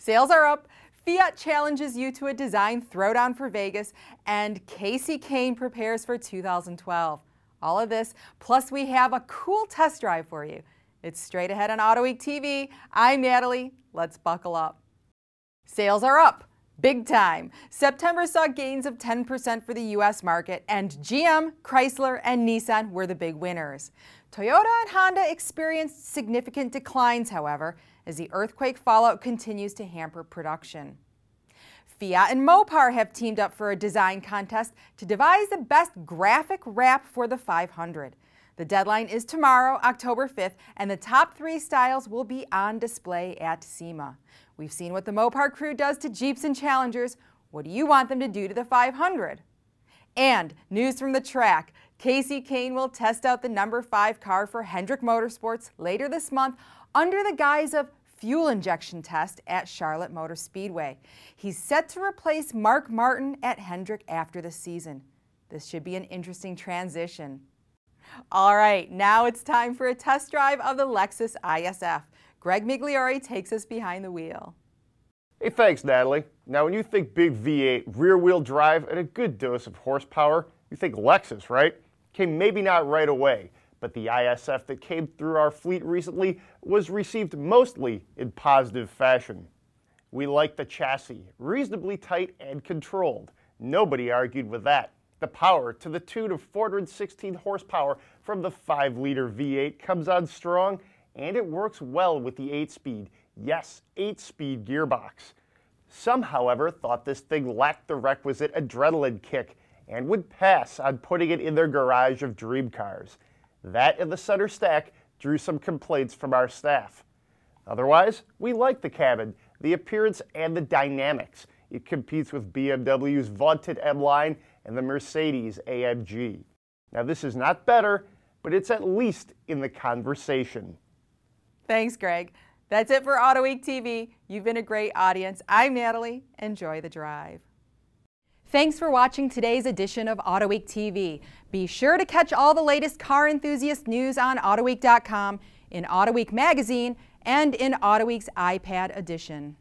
Sales are up, Fiat challenges you to a design throwdown for Vegas, and Casey Kane prepares for 2012. All of this, plus we have a cool test drive for you. It's straight ahead on Autoweek TV. I'm Natalie. Let's buckle up. Sales are up, big time. September saw gains of 10% for the U.S. market, and GM, Chrysler, and Nissan were the big winners. Toyota and Honda experienced significant declines, however, as the earthquake fallout continues to hamper production. Fiat and Mopar have teamed up for a design contest to devise the best graphic wrap for the 500. The deadline is tomorrow, October 5th, and the top 3 styles will be on display at SEMA. We've seen what the Mopar crew does to Jeeps and Challengers. What do you want them to do to the 500? And news from the track, Casey Kane will test out the number 5 car for Hendrick Motorsports later this month under the guise of fuel injection test at Charlotte Motor Speedway. He's set to replace Mark Martin at Hendrick after the season. This should be an interesting transition. All right, now it's time for a test drive of the Lexus ISF. Greg Migliore takes us behind the wheel. Hey, thanks, Natalie. Now, when you think big V8, rear-wheel drive, and a good dose of horsepower, you think Lexus, right? Okay, maybe not right away, but the ISF that came through our fleet recently was received mostly in positive fashion. We like the chassis, reasonably tight and controlled. Nobody argued with that. The power to the tune of 416 horsepower from the 5-liter V8 comes on strong, and it works well with the 8-speed, yes, 8-speed gearbox. Some, however, thought this thing lacked the requisite adrenaline kick and would pass on putting it in their garage of dream cars. That and the center stack drew some complaints from our staff. Otherwise, we like the cabin, the appearance, and the dynamics. It competes with BMW's vaunted M-Line and the Mercedes AMG. Now, this is not better, but it's at least in the conversation. Thanks, Greg. That's it for Autoweek TV. You've been a great audience. I'm Natalie. Enjoy the drive. Thanks for watching today's edition of Autoweek TV. Be sure to catch all the latest car enthusiast news on Autoweek.com, in Autoweek magazine, and in Autoweek's iPad edition.